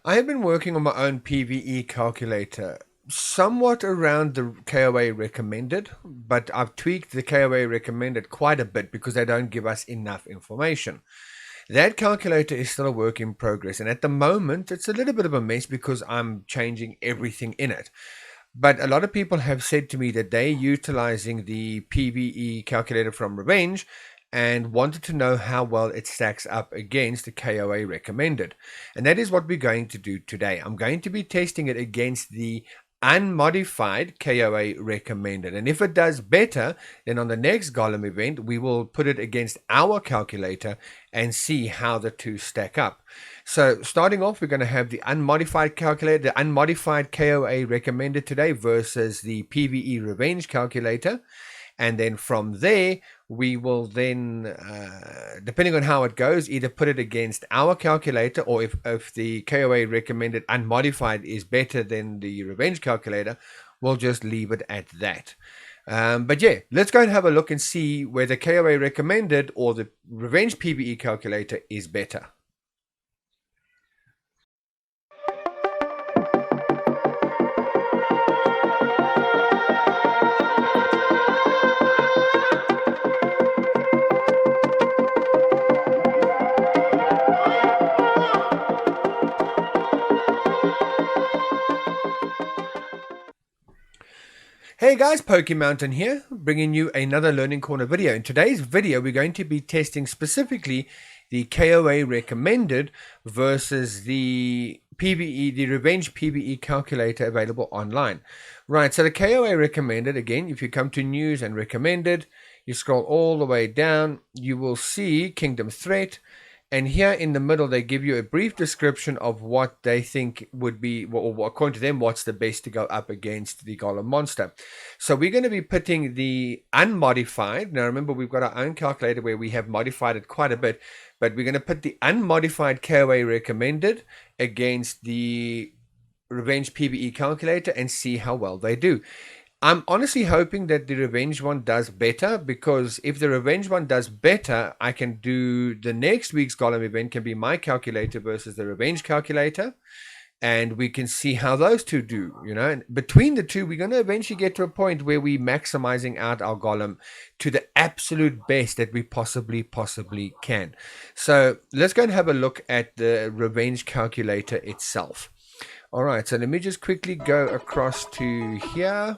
I have been working on my own PVE calculator, somewhat around the KOA recommended, but I've tweaked the KOA recommended quite a bit because they don't give us enough information. That calculator is still a work in progress, and at the moment it's a little bit of a mess because I'm changing everything in it. But a lot of people have said to me that they're utilizing the PVE calculator from Revenge and wanted to know how well it stacks up against the KOA recommended. And that is what we're going to do today. I'm going to be testing it against the unmodified KOA recommended. And if it does better, then on the next Golem event, we will put it against our calculator and see how the two stack up. So starting off, we're going to have the unmodified calculator, the unmodified KOA recommended today versus the PVE Revenge calculator. And then from there, we will then, depending on how it goes, either put it against our calculator, or if the KOA recommended unmodified is better than the Revenge calculator, we'll just leave it at that. But yeah, let's go and have a look and see whether KOA recommended or the Revenge PVE calculator is better. Hey guys, Mountain here, bringing you another Learning Corner video. In today's video, we're going to be testing specifically the KOA recommended versus the PVE, the Revenge PVE calculator available online. Right, so the KOA recommended, again, if you come to news and recommended, you scroll all the way down, you will see Kingdom Threat. And here in the middle, they give you a brief description of what they think would be, or according to them, what's the best to go up against the Golem monster. So we're going to be putting the unmodified. Now remember, we've got our own calculator where we have modified it quite a bit, but we're going to put the unmodified KOA recommended against the Revenge PVE calculator and see how well they do. I'm honestly hoping that the Revenge one does better, because if the Revenge one does better, I can do the next week's Golem event can be my calculator versus the Revenge calculator, and we can see how those two do, you know. And between the two, we're going to eventually get to a point where we're maximizing out our Golem to the absolute best that we possibly can. So let's go and have a look at the Revenge calculator itself. All right, so let me just quickly go across to here.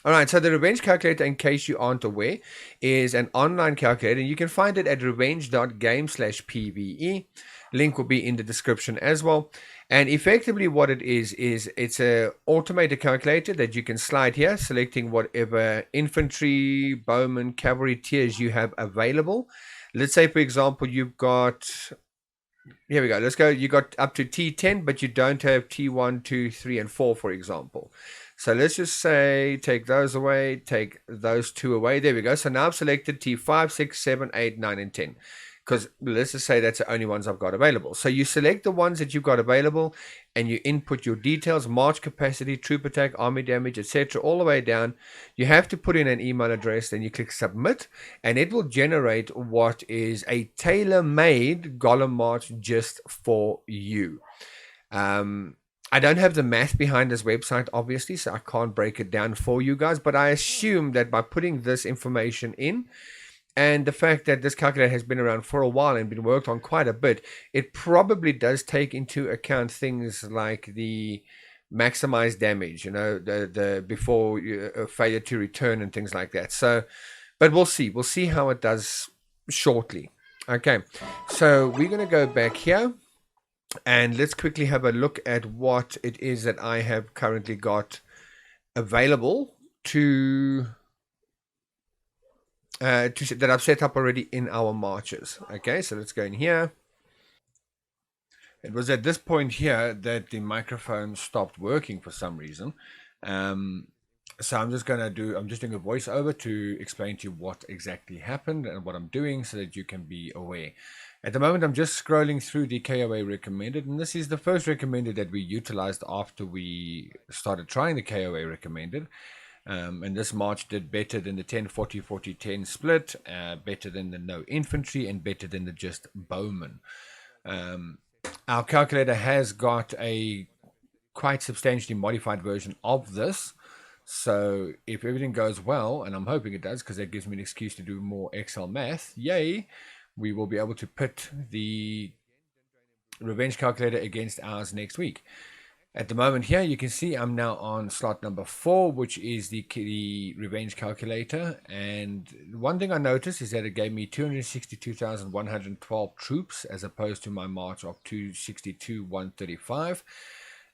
All right, so the Revenge calculator, in case you aren't aware, is an online calculator. You can find it at revenge.game/PVE. Link will be in the description as well. And effectively what it is it's a automated calculator that you can slide here, selecting whatever infantry, bowman, cavalry tiers you have available. Let's say, for example, you've got... Here we go. Let's go. You got up to T10, but you don't have T1, 2, 3, and 4, for example. So let's just say take those away, take those two away. There we go. So now I've selected T5, 6, 7, 8, 9, and 10. Because let's just say that's the only ones I've got available. So you select the ones that you've got available and you input your details, march capacity, troop attack, army damage, etc. all the way down. You have to put in an email address, then you click submit, and it will generate what is a tailor-made Golem March just for you. I don't have the math behind this website, obviously, so I can't break it down for you guys, but I assume that by putting this information in, and the fact that this calculator has been around for a while and been worked on quite a bit, it probably does take into account things like the maximized damage, you know, the before failure to return and things like that. So, but we'll see how it does shortly. Okay, so we're going to go back here. And let's quickly have a look at what it is that I have currently got available to that I've set up already in our marches. Okay, so let's go in here. It was at this point here that the microphone stopped working for some reason. So I'm just doing a voiceover to explain to you what exactly happened and what I'm doing so that you can be aware. At the moment, I'm just scrolling through the KOA recommended, and this is the first recommended that we utilized after we started trying the KOA recommended. And this march did better than the 10-40-40-10 split, better than the no infantry, and better than the just bowman. Our calculator has got a quite substantially modified version of this. So if everything goes well, and I'm hoping it does, because that gives me an excuse to do more Excel math, yay, we will be able to pit the Revenge calculator against ours next week. At the moment here, you can see I'm now on slot number 4, which is the Revenge calculator. And one thing I noticed is that it gave me 262,112 troops as opposed to my March of 262,135.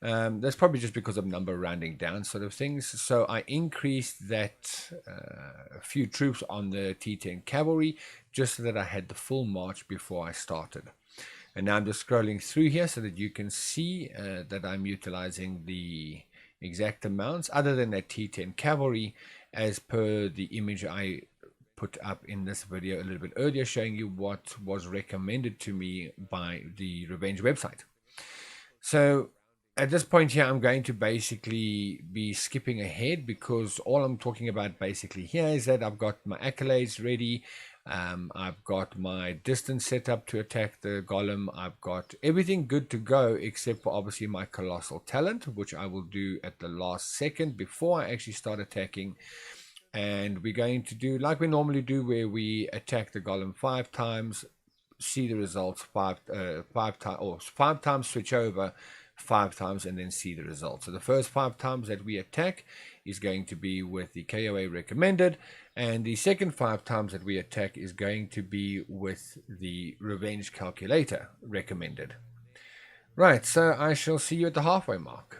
That's probably just because of number rounding down sort of things. So I increased that a few troops on the T10 cavalry just so that I had the full march before I started. And now I'm just scrolling through here so that you can see that I'm utilizing the exact amounts other than that T10 cavalry as per the image I put up in this video a little bit earlier, showing you what was recommended to me by the Revenge website. So at this point here, I'm going to basically be skipping ahead because all I'm talking about basically here is that I've got my accolades ready. I've got my distance set up to attack the golem. I've got everything good to go except for obviously my colossal talent, which I will do at the last second before I actually start attacking. And we're going to do like we normally do, where we attack the golem 5 times, see the results 5 times, or 5 times, switch over 5 times, and then see the results. So the first 5 times that we attack is going to be with the KOA Recommended, and the second 5 times that we attack is going to be with the Revenge Calculator Recommended. Right, so I shall see you at the halfway mark.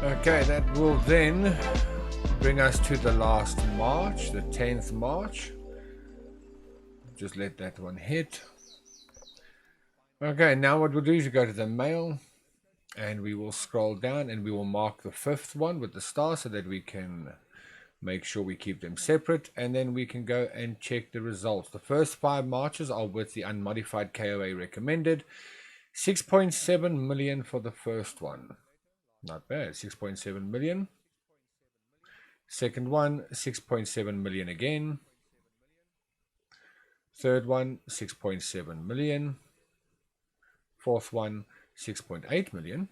Okay, that will then bring us to the last march, the 10th march. Just let that one hit. Okay, now what we'll do is go to the mail and we will scroll down and we will mark the 5th one with the star so that we can make sure we keep them separate, and then we can go and check the results. The first 5 marches are with the unmodified KOA Recommended. 6.7 million for the first one. Not bad, 6.7 million. Second one, 6.7 million again. Third one, 6.7 million. Fourth one, 6.8 million.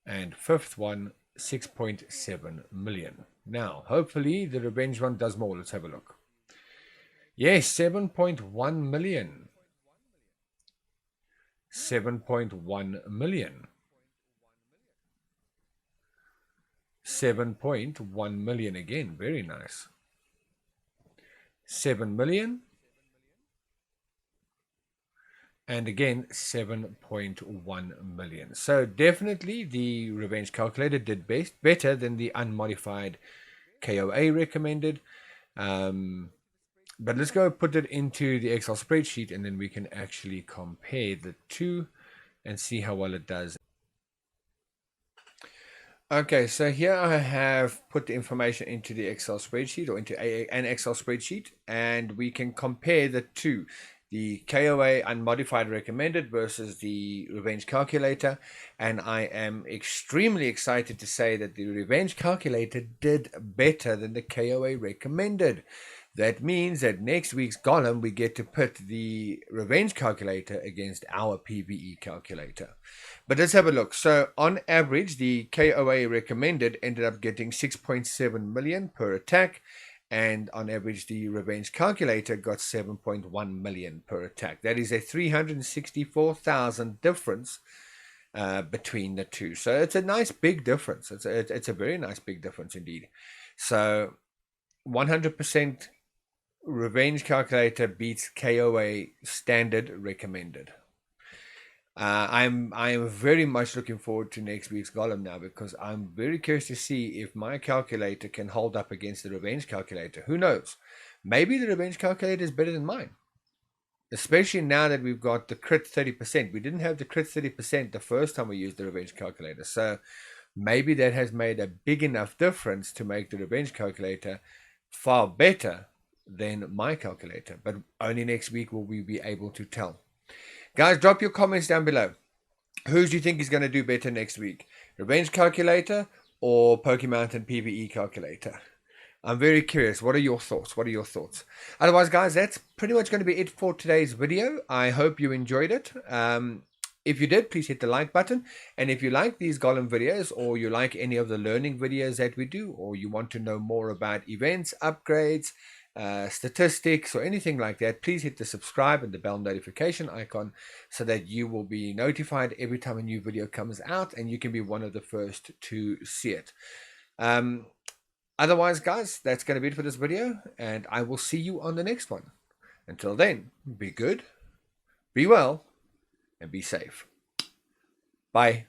And fifth one, 6.7 million. Now, hopefully the revenge one does more. Let's have a look. Yes, 7.1 million. 7.1 million. 7.1 million again. Very nice. 7 million, and again 7.1 million. So definitely the revenge calculator did better than the unmodified KOA recommended. But let's go put it into the Excel spreadsheet, and then we can actually compare the two and see how well it does. Okay, so here I have put the information into the Excel spreadsheet, or into an Excel spreadsheet, and we can compare the two, the KOA unmodified recommended versus the revenge calculator. And I am extremely excited to say that the revenge calculator did better than the KOA recommended. That means that next week's column we get to put the revenge calculator against our PVE calculator. But let's have a look. So on average, the KOA recommended ended up getting 6.7 million per attack, and on average the revenge calculator got 7.1 million per attack. That is a 364,000 difference between the two. So it's a nice big difference. It's a very nice big difference indeed. So 100% revenge calculator beats KOA standard recommended. I am very much looking forward to next week's column now, because I'm very curious to see if my calculator can hold up against the revenge calculator. Who knows? Maybe the revenge calculator is better than mine, especially now that we've got the crit 30%. We didn't have the crit 30% the first time we used the revenge calculator, so maybe that has made a big enough difference to make the revenge calculator far better than my calculator. But only next week will we be able to tell. Guys, drop your comments down below. Who do you think is going to do better next week? Revenge calculator or Pokemountain PvE calculator? I'm very curious. What are your thoughts? What are your thoughts? Otherwise, guys, that's pretty much going to be it for today's video. I hope you enjoyed it. If you did, please hit the like button. And if you like these Golem videos, or you like any of the learning videos that we do, or you want to know more about events, upgrades, statistics, or anything like that, please hit the subscribe and the bell notification icon so that you will be notified every time a new video comes out, and you can be one of the first to see it. Otherwise, guys, that's going to be it for this video, and I will see you on the next one. Until then, be good, be well, and be safe. Bye.